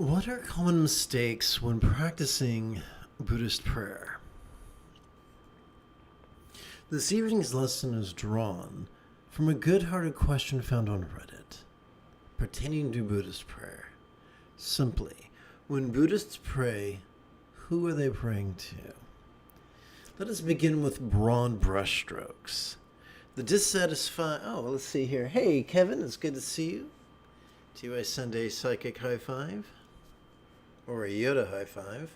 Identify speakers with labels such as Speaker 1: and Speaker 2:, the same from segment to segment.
Speaker 1: What are common mistakes when practicing Buddhist prayer? This evening's lesson is drawn from a good-hearted question found on Reddit pertaining to Buddhist prayer. Simply, when Buddhists pray, who are they praying to? Let us begin with broad brushstrokes. The dissatisfied... let's see here. Hey, Kevin, it's good to see you. To you I send a psychic high five. Or a Yoda high five.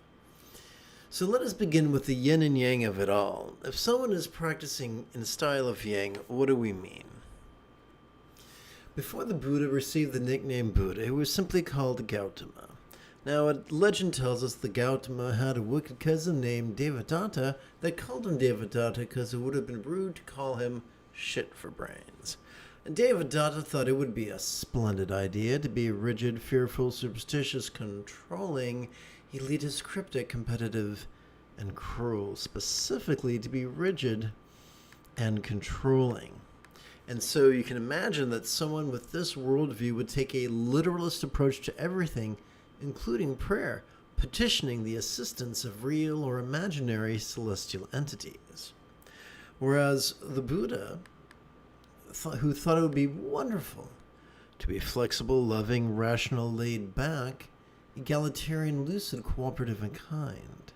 Speaker 1: So let us begin with the yin and yang of it all. If someone is practicing in the style of yang, what do we mean? Before the Buddha received the nickname Buddha, he was simply called Gautama. Now, a legend tells us that Gautama had a wicked cousin named Devadatta that called him Devadatta because it would have been rude to call him shit for brains. And Devadatta thought it would be a splendid idea to be rigid, fearful, superstitious, controlling, elitist, cryptic, competitive, and cruel. Specifically, to be rigid and controlling. And so you can imagine that someone with this worldview would take a literalist approach to everything, including prayer, petitioning the assistance of real or imaginary celestial entities. Whereas the Buddha, who thought it would be wonderful to be flexible, loving, rational, laid back, egalitarian, lucid, cooperative, and kind,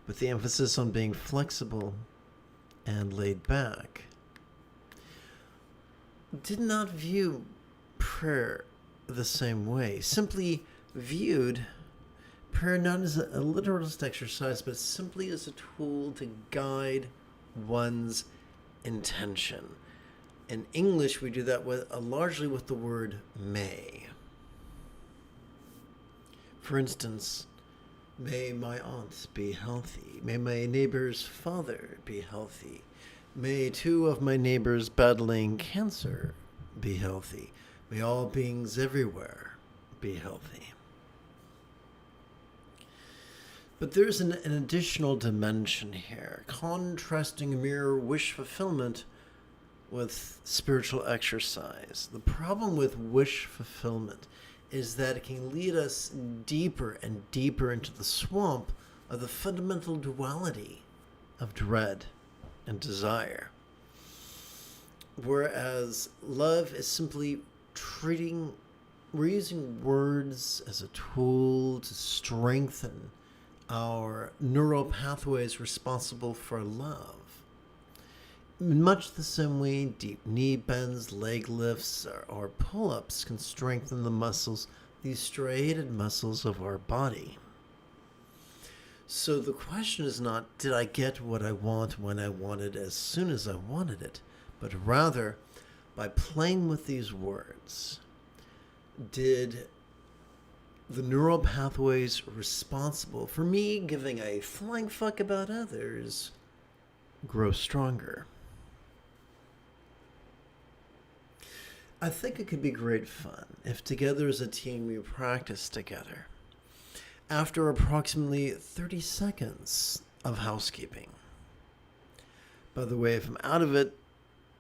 Speaker 1: with the emphasis on being flexible and laid back, did not view prayer the same way, simply viewed prayer not as a literalist exercise, but simply as a tool to guide one's intention. In English, we do that largely with the word may. For instance, may my aunt be healthy. May my neighbor's father be healthy. May two of my neighbors battling cancer be healthy. May all beings everywhere be healthy. But there's an additional dimension here, contrasting mere wish fulfillment with spiritual exercise. The problem with wish fulfillment is that it can lead us deeper and deeper into the swamp of the fundamental duality of dread and desire. Whereas love is simply we're using words as a tool to strengthen our neural pathways responsible for love. In much the same way, deep knee bends, leg lifts, or pull-ups can strengthen the muscles, these striated muscles of our body. So the question is not, did I get what I want when I want it as soon as I wanted it? But rather, by playing with these words, did the neural pathways responsible for me giving a flying fuck about others grow stronger? I think it could be great fun if together as a team we practice together. After approximately 30 seconds of housekeeping. By the way, if I'm out of it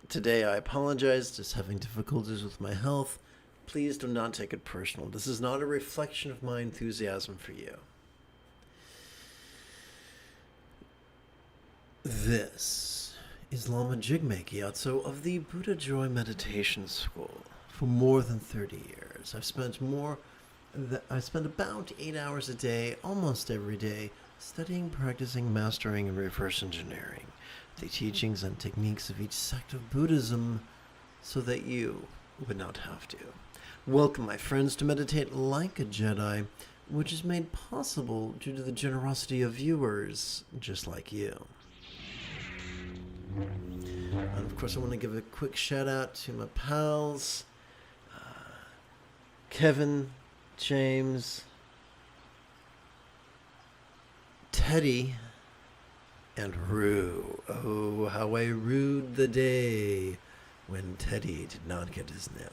Speaker 1: today, I apologize. Just having difficulties with my health. Please do not take it personal. This is not a reflection of my enthusiasm for you. This is Lama Jigme Gyatso of the Buddha Joy Meditation School. For more than 30 years, I've spent about 8 hours a day, almost every day, studying, practicing, mastering, and reverse engineering the teachings and techniques of each sect of Buddhism so that you would not have to. Welcome, my friends, to Meditate Like a Jedi, which is made possible due to the generosity of viewers just like you. And of course, I want to give a quick shout out to my pals, Kevin, James, Teddy, and Rue. Oh, how I rued the day when Teddy did not get his nip.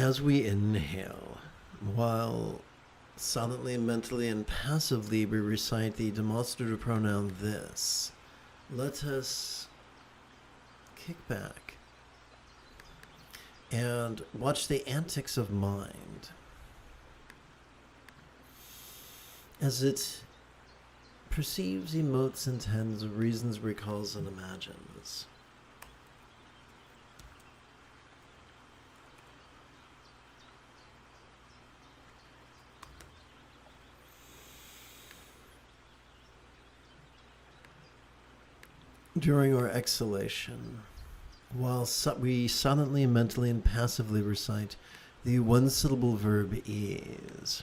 Speaker 1: As we inhale, while silently, mentally, and passively we recite the demonstrative pronoun this, let us kick back and watch the antics of mind as it perceives, emotes, intends, reasons, recalls, and imagines. During our exhalation, while we silently, mentally, and passively recite the one-syllable verb is,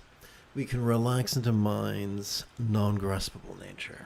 Speaker 1: we can relax into mind's non-graspable nature.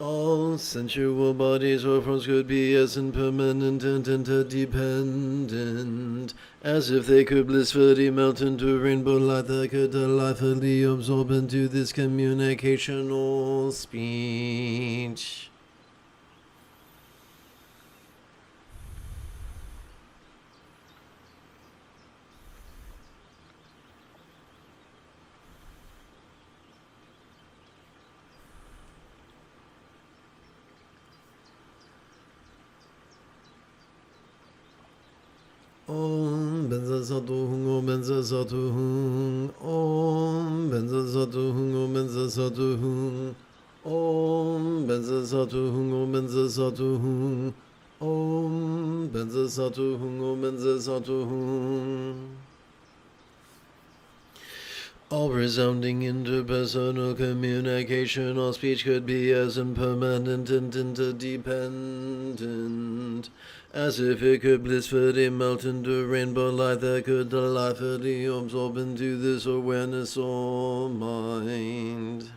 Speaker 1: All sensual bodies or forms could be as impermanent and interdependent, as if they could blissfully melt into rainbow light that could delightfully absorb into this communicational speech. Om benza satuhung, om benza satuhung, om benza satuhung, om benza satuhung, om benza satuhung, om benza satuhung, om benza satuhung, om benza satuhung. All resounding interpersonal communication or speech could be as impermanent and interdependent, as if it could blissfully melt into rainbow light that could delightfully absorb into this awareness or mind.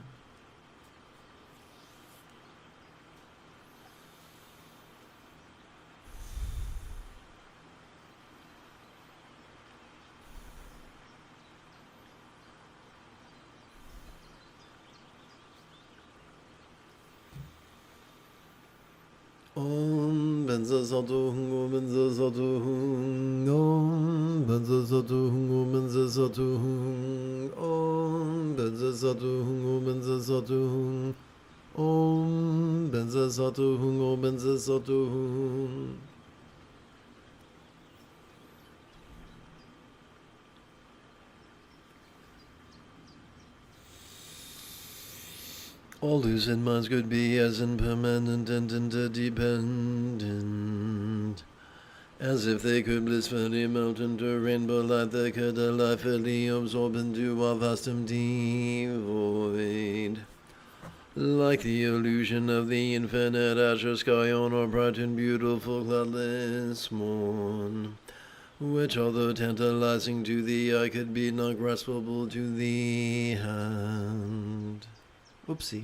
Speaker 1: Om benza satuhung, om benza satuhung, om benza satuhung, om benza satuhung, om benza satuhung, om benza satuhung, om benza satuhung, om benza satuhung. All lucid minds could be as impermanent and interdependent, as if they could blissfully melt into rainbow light that could delightfully absorb into our vast empty void. Like the illusion of the infinite azure sky on a bright and beautiful cloudless morn, which although tantalizing to the eye could be not graspable to the hand. Oopsie.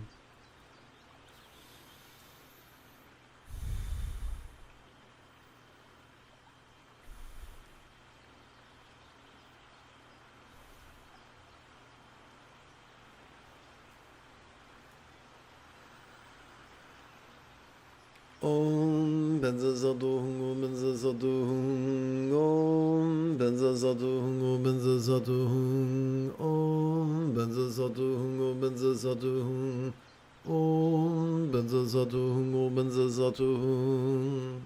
Speaker 1: Om benza satuhung, om benza satuhung, om benza satuhung, om benza satuhung, om benza satuhung, om benza satuhung, om benza satuhung, om benza satuhung.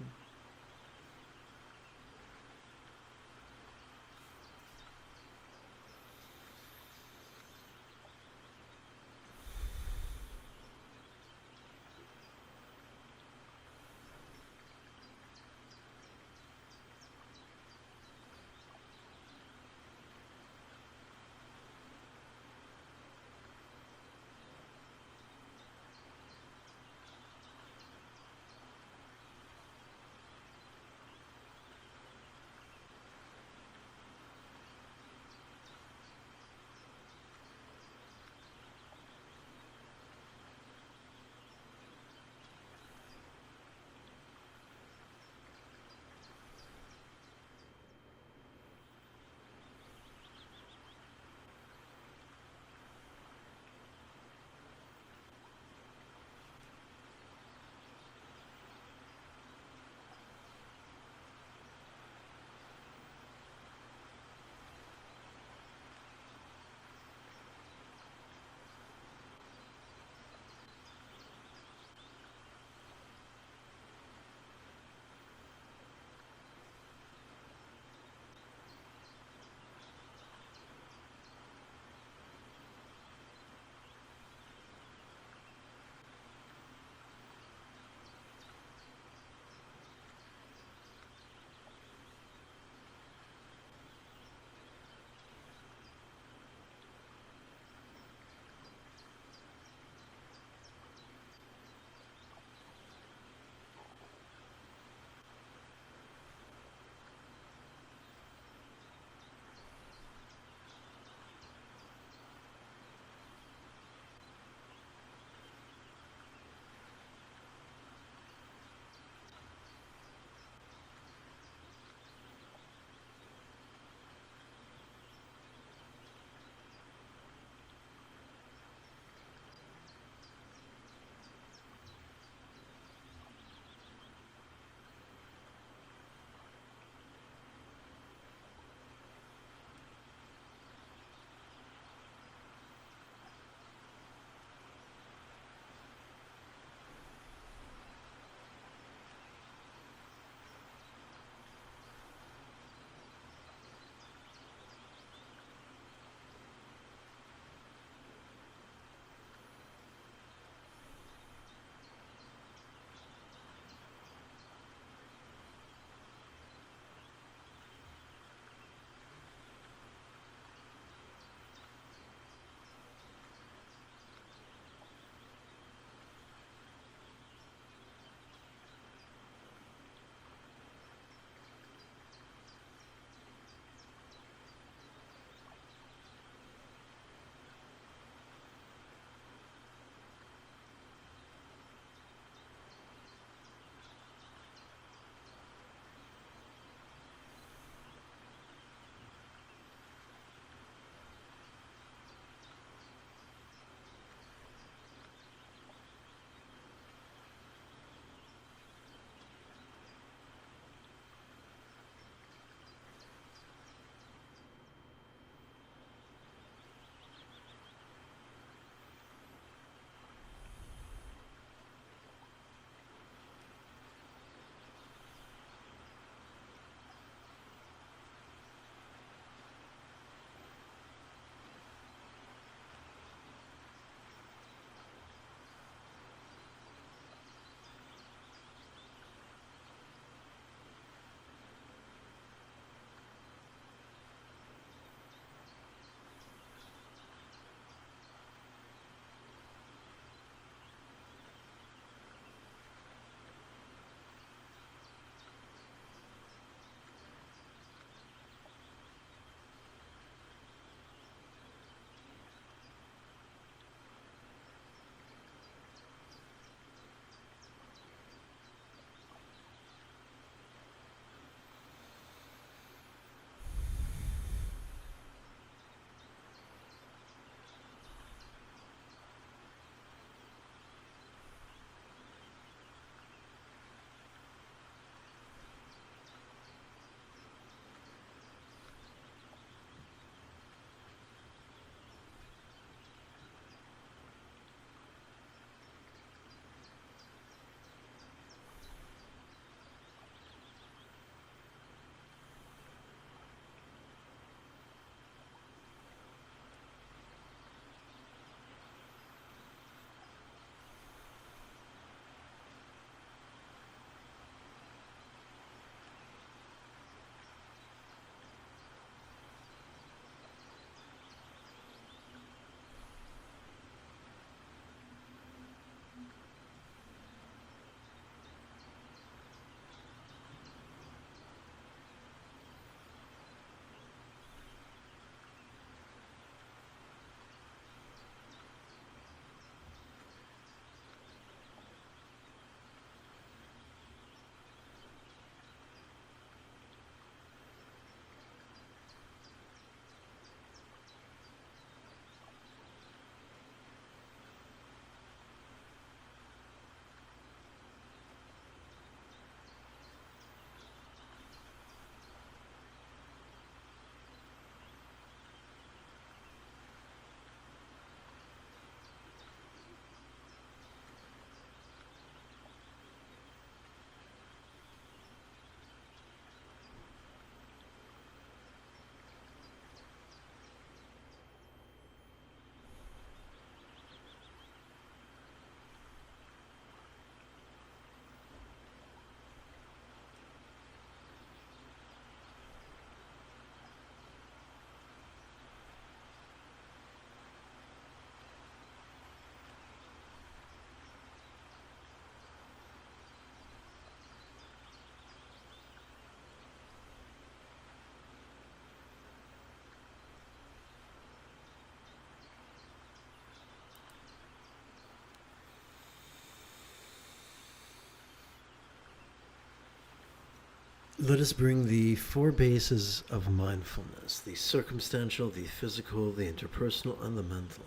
Speaker 1: Let us bring the four bases of mindfulness, the circumstantial, the physical, the interpersonal, and the mental,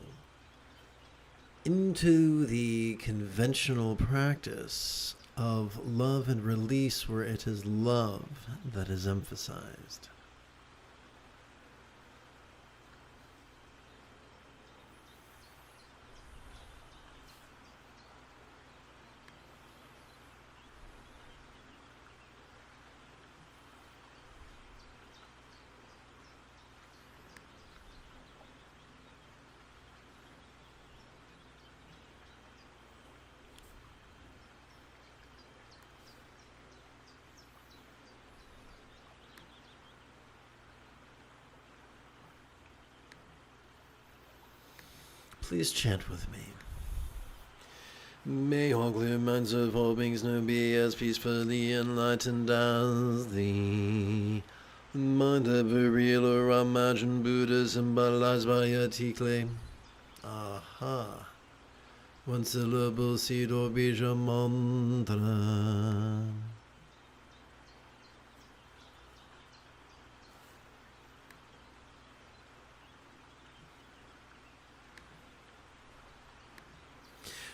Speaker 1: into the conventional practice of love and release, where it is love that is emphasized. Please chant with me. May all clear minds of all beings now be as peacefully enlightened as the mind of a real or imagined Buddha symbolized by a tikle. Aha. One syllable seed or bija mantra.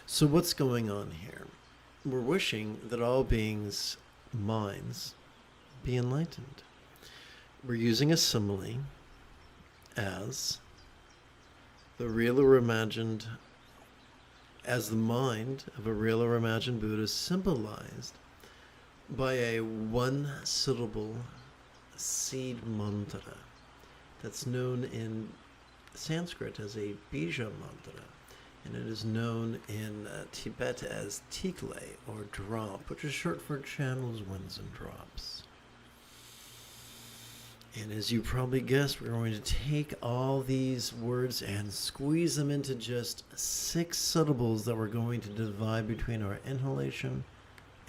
Speaker 1: So what's going on here? We're wishing that all beings' minds be enlightened. We're using a simile as the real or imagined, as the mind of a real or imagined Buddha symbolized by a one-syllable seed mantra that's known in Sanskrit as a bija mantra. And it is known in Tibet as tikle, or drop, which is short for channels, winds, and drops. And as you probably guessed, we're going to take all these words and squeeze them into just 6 syllables that we're going to divide between our inhalation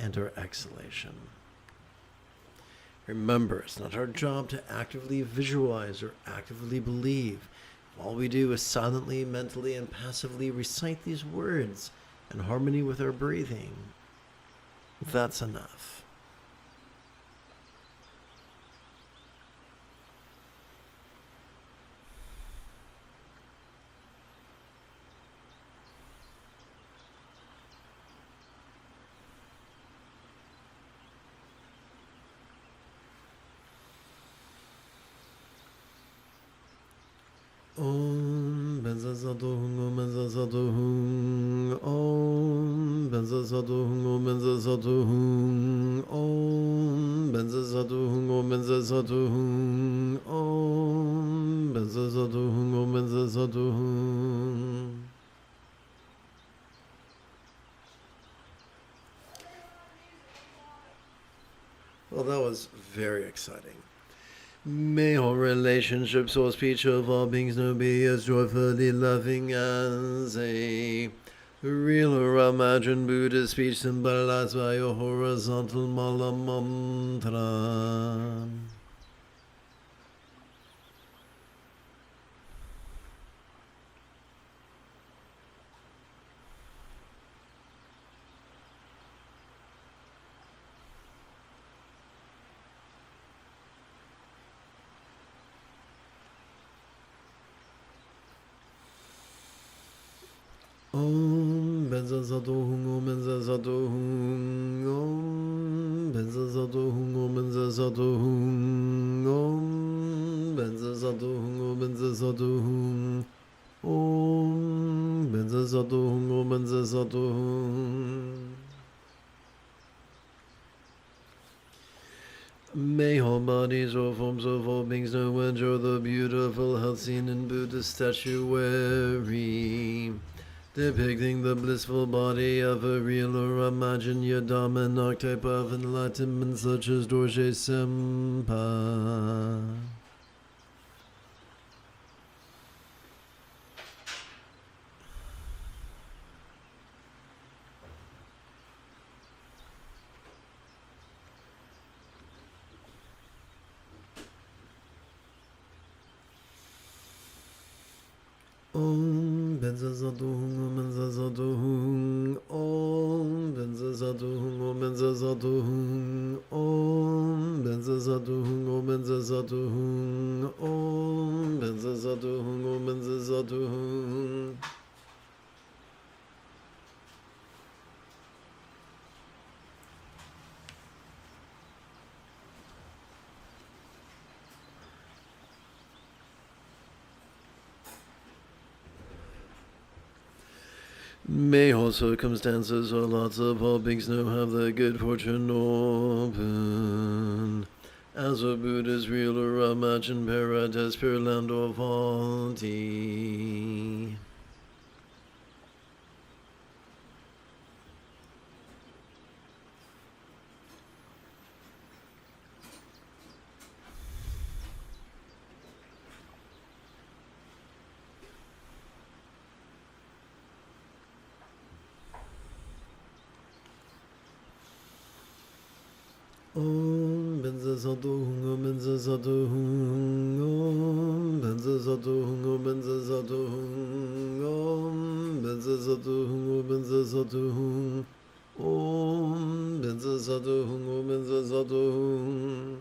Speaker 1: and our exhalation. Remember, it's not our job to actively visualize or actively believe. All we do is silently, mentally, and passively recite these words in harmony with our breathing. That's enough. Om benza sadohung, om benza sadohung, om benza sadohung, om benza sadohung, om benza sadohung, om benza sadohung, om benza sadohung, om benza sadohung. Well, that was very exciting. May all relationships or speech of all beings now be as joyfully loving as a real or imagined Buddha speech symbolized by a horizontal mala mantra. Om benza sadohung, om benza sadohung, om benza sadohung, om benza sadohung, om benza sadohung, om benza sadohung, om benza sadohung, om benza sadohung. May all bodies or forms of all beings now enjoy the beautiful health seen in Buddha's statuary, depicting the blissful body of a real or imagined Yadama archetype of enlightenment such as Dorje Sempa. Om benza sadohung, om benza sadohung, om benza sadohung, om benza sadohung, om benza Zatuhung, Om Benza Zatuhung, Om Benza Zatuhung, Om Benza Zatuhung. May all circumstances or lots of all beings know have their good fortune open. As a Buddhist ruler of imagined paradise, pure land of Alti. Om Benza Zatuhung, Om Benza Zatuhung, Om Benza Zatuhung, Om Benza Zatuhung, Om Benza Zatuhung, Om Benza Zatuhung, Om Benza Zatuhung, Om Benza Zatuhung.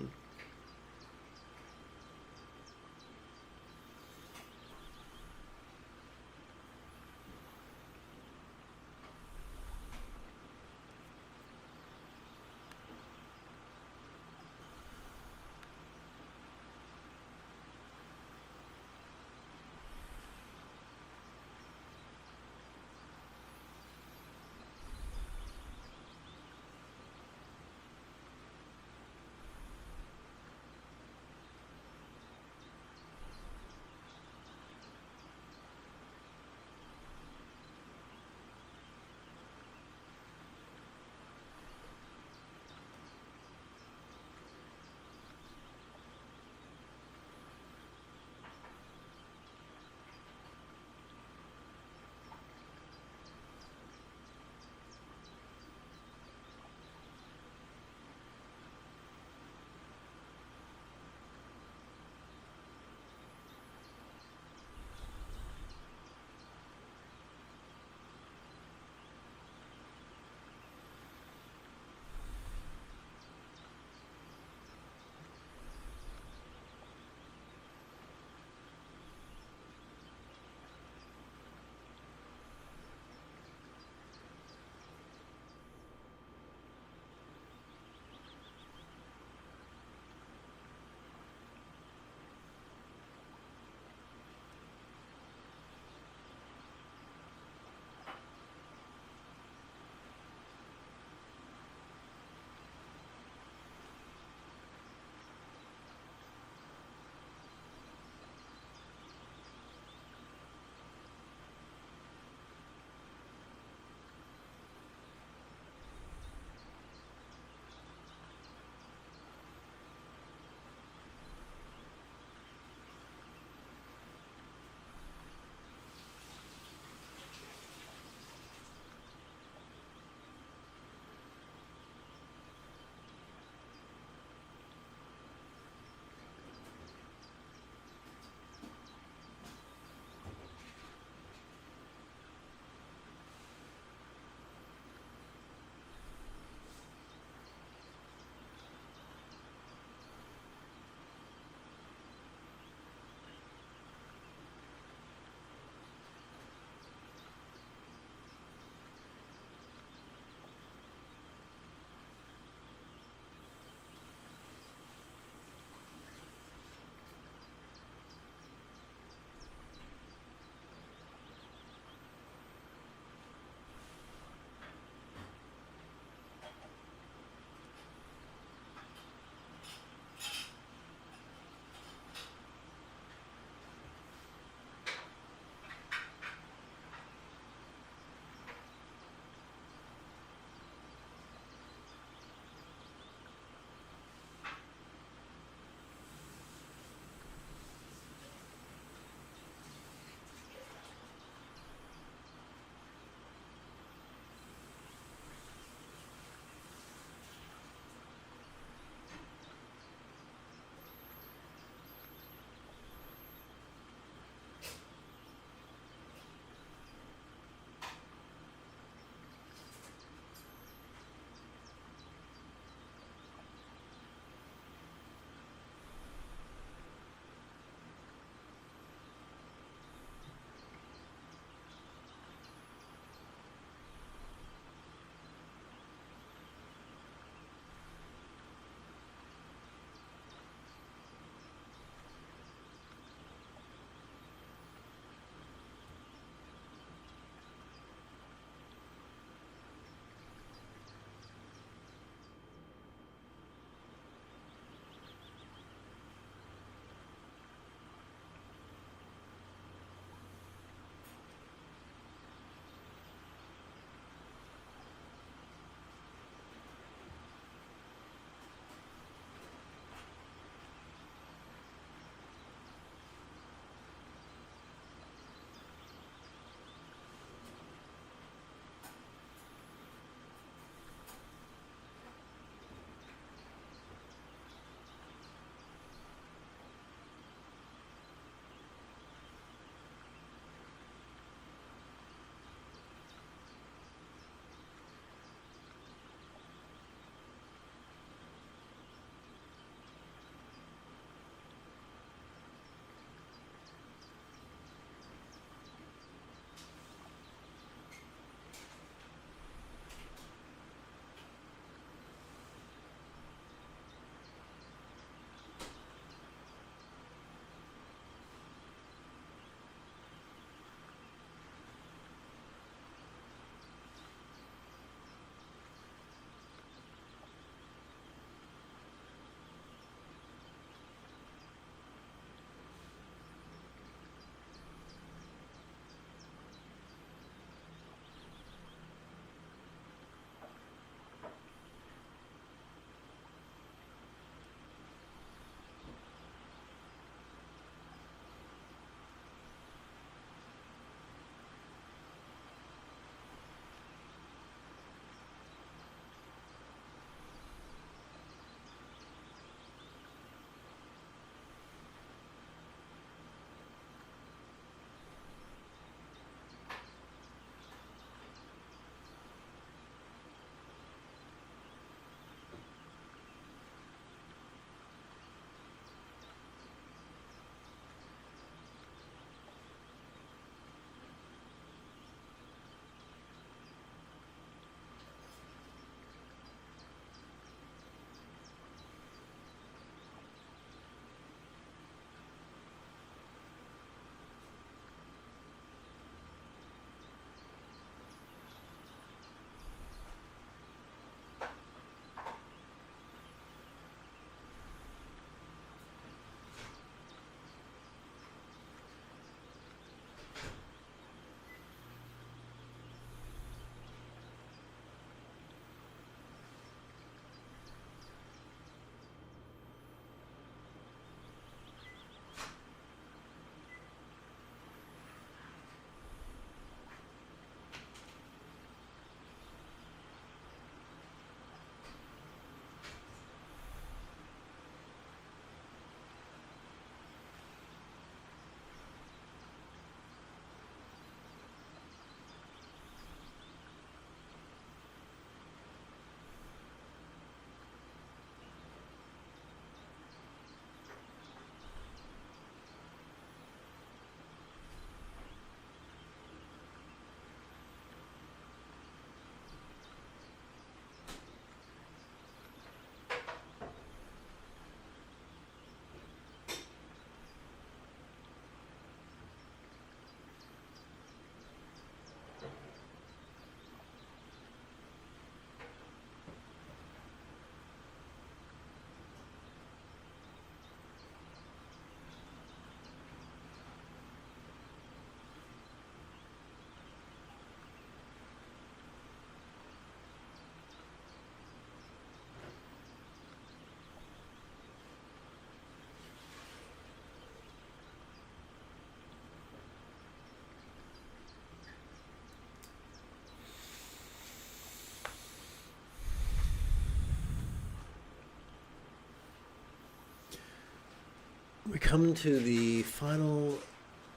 Speaker 1: come to the final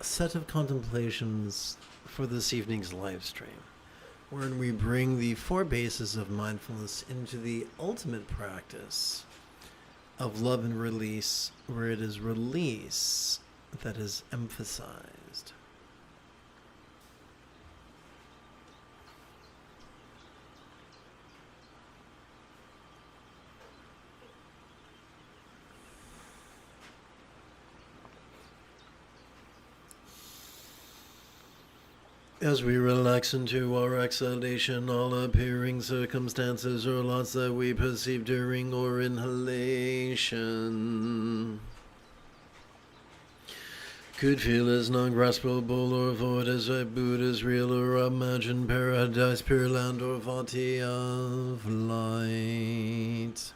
Speaker 1: set of contemplations for this evening's live stream, wherein we bring the 4 bases of mindfulness into the ultimate practice of love and release, where it is release that is emphasized. As we relax into our exhalation, all appearing circumstances or lots that we perceive during our inhalation could feel as non-graspable or void as a Buddha's real or imagined paradise, pure land or vati of light.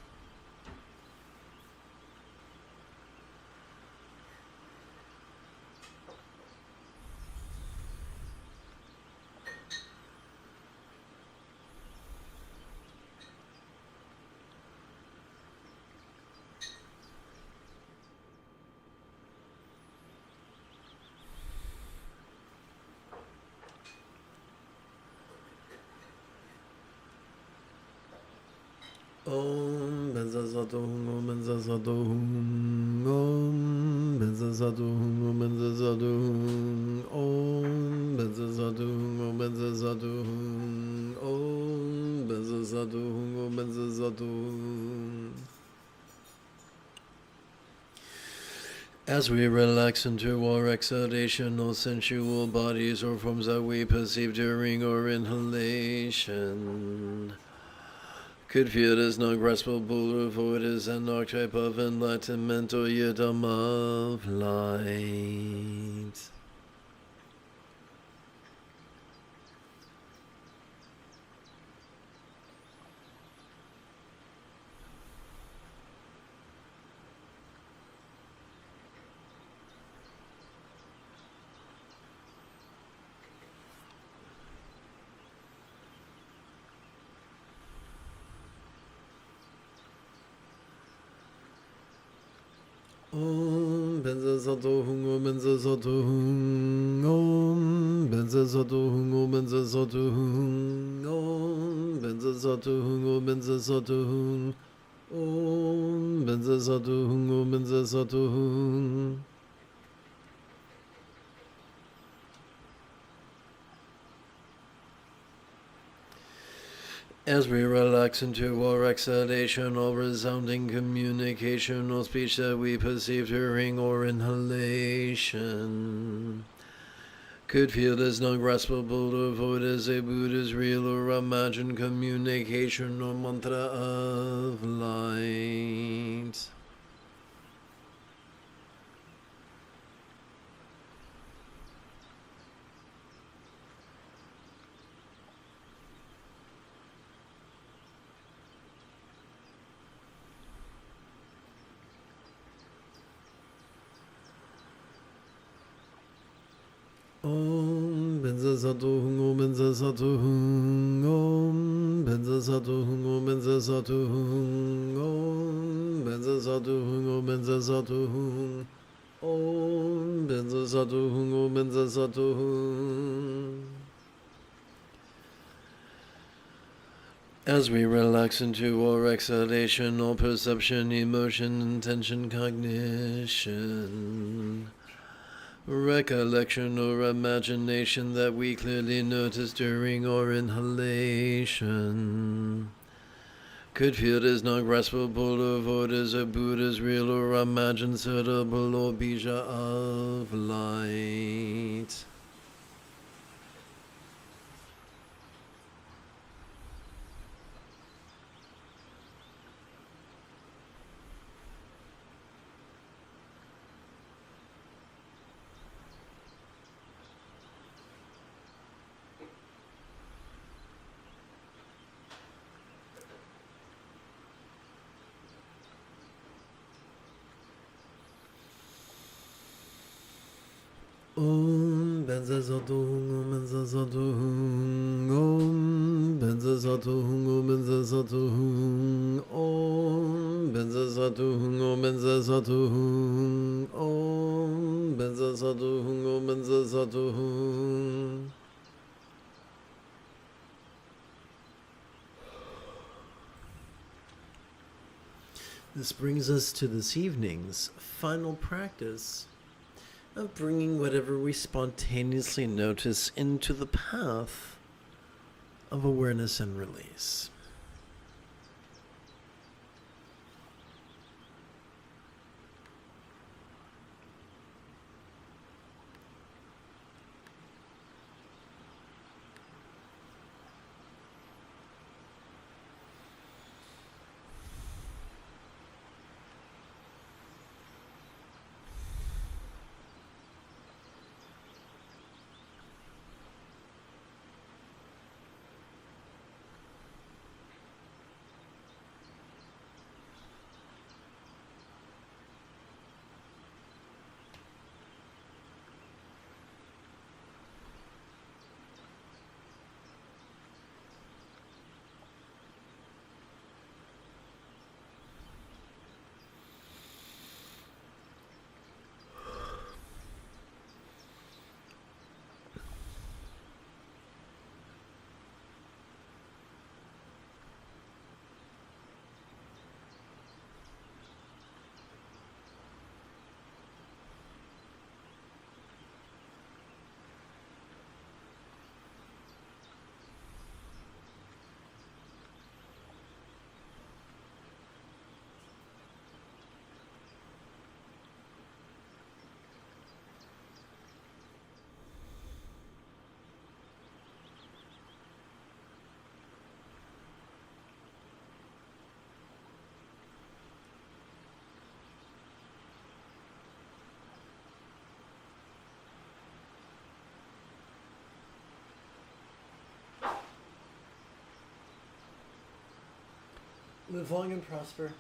Speaker 1: Om Benzazadohum, Om Benzazadohum, Om Benzazadohum, Om Benzazadohum, Om Benzazadohum, Om Benzazadohum, Om Benzazadohum, Om Benzazadohum. As we relax into our exhalation, all sensual bodies or forms that we perceive during our inhalation could feel as non-graspable or void as an archetype of enlightenment or yidam of light. Om Benzazadohum, Om Benzazadohum, Om Benzazadohum, Om Benzazadohum, Om Benzazadohum, Om Benzazadohum, Om Benzazadohum, Om Benzazadohum. As we relax into our exhalation, all resounding communication or speech that we perceive during our inhalation could feel as non-graspable or void as a Buddha's real or imagined communication or mantra of light. Om Benzazadohum, Om Benzazadohum, Om Benzazadohum, Om Benzazadohum, Om Benzazadohum, Om Benzazadohum, Om Benzazadohum, Om Benzazadohum. As we relax into our exhalation, all perception, emotion, intention, cognition, recollection or imagination that we clearly notice during our inhalation could feel as non-graspable or void as a Buddha's real or imagined suitable or bija of light. Om Benzazadohum, Om Benzazadohum, Om Benzazadohum, Om Benzazadohum, Om Benzazadohum, Om Benzazadohum, Om menza satuhung o menza satuhung. This brings us to this evening's final practice of bringing whatever we spontaneously notice into the path of awareness and release. Live long and prosper.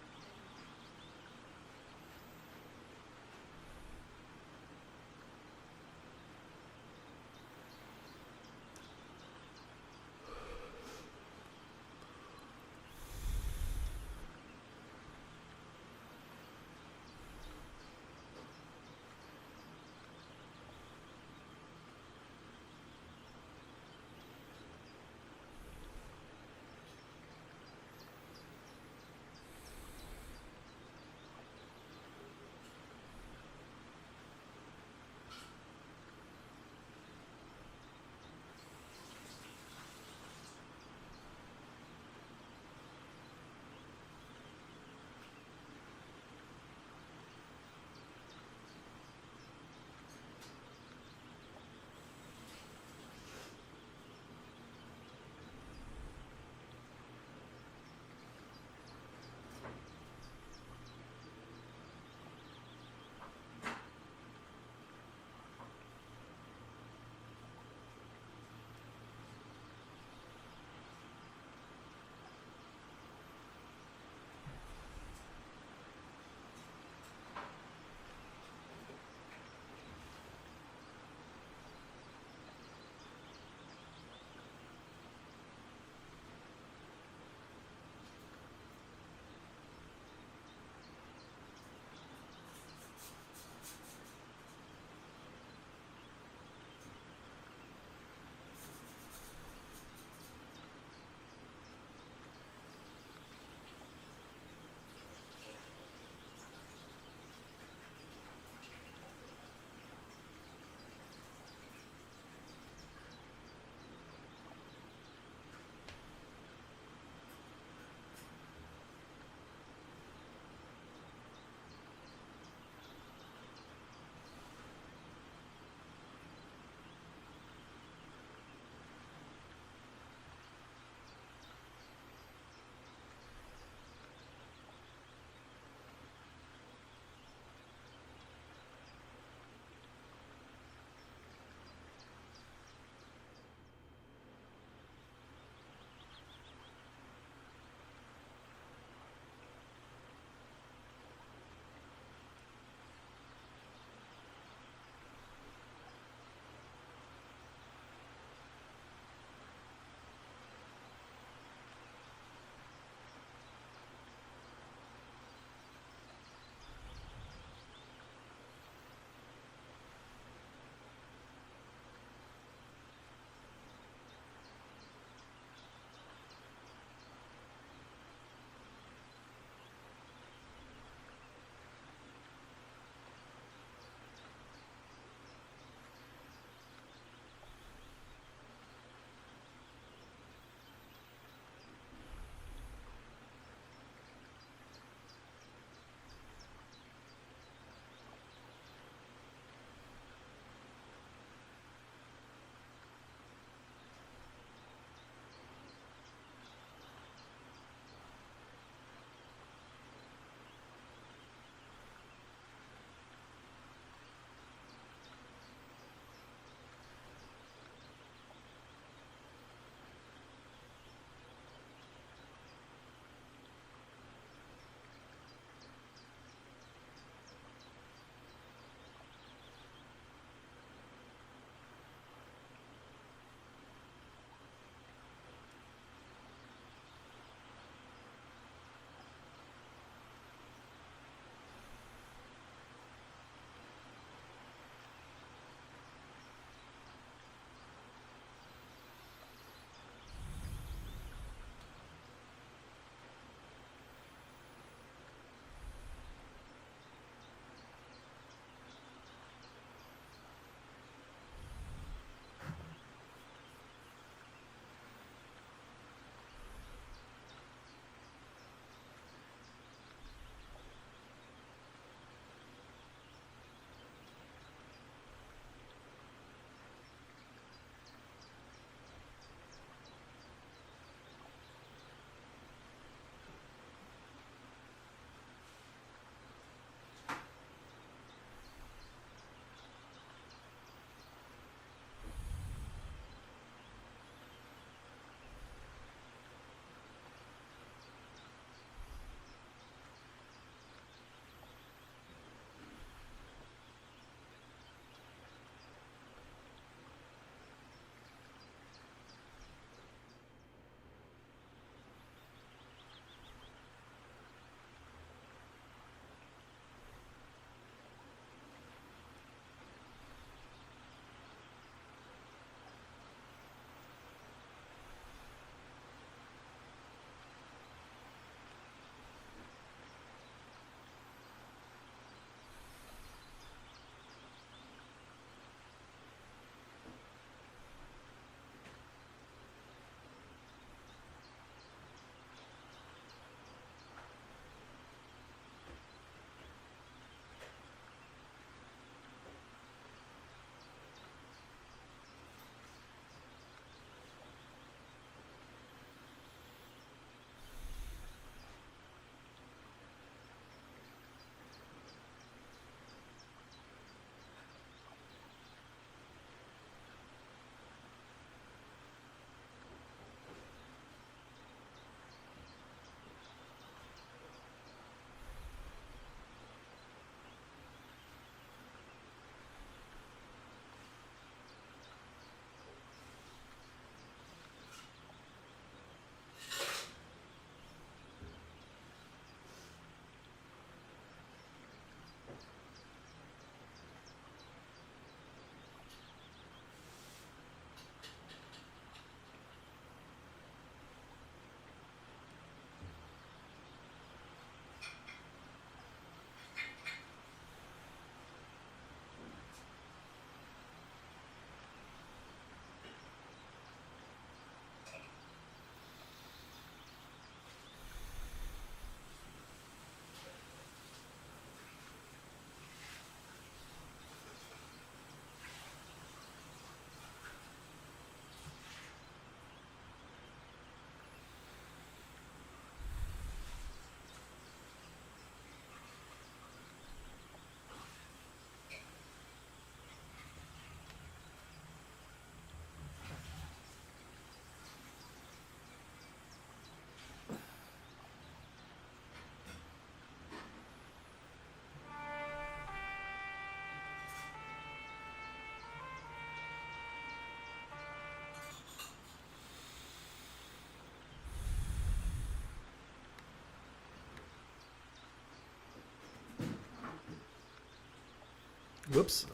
Speaker 1: Whoops.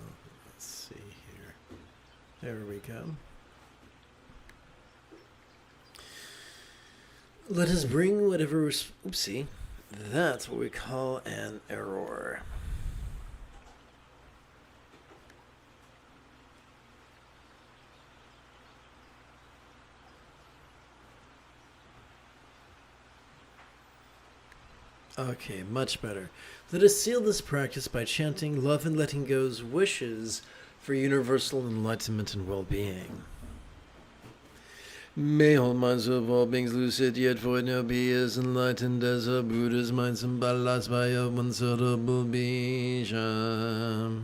Speaker 1: Let's see here. There we go. Let us bring whatever... Oopsie. That's what we call an error. Okay, much better. Let us seal this practice by chanting Love and Letting Go's wishes for universal enlightenment and well-being. May all minds of all beings lucid yet void now be as enlightened as a Buddha's mind symbolized by a one-syllable bija.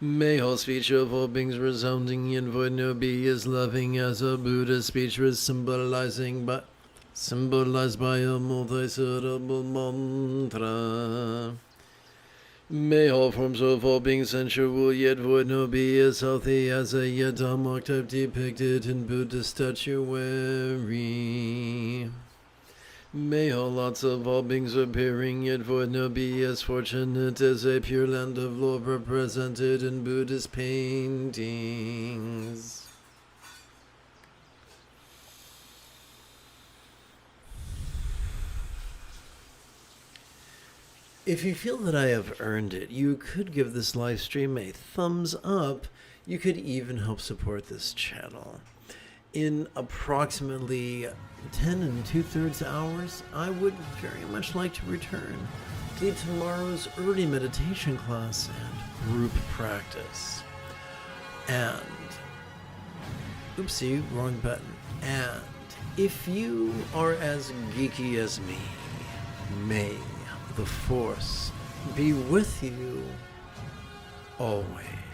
Speaker 1: May all speech of all beings resounding yet void now be as loving as a Buddha's speech was symbolized by a multi-syllable mantra. May all forms of all beings sensual yet void no be as healthy as a yedam octave depicted in Buddhist statuary. May all lots of all beings appearing yet void no be as fortunate as a pure land of love represented in Buddhist paintings. If you feel that I have earned it, you could give this live stream a thumbs up. You could even help support this channel. In approximately 10 2/3 hours, I would very much like to return to tomorrow's early meditation class and group practice. And, oopsie, wrong button. And if you are as geeky as me, may the Force be with you always.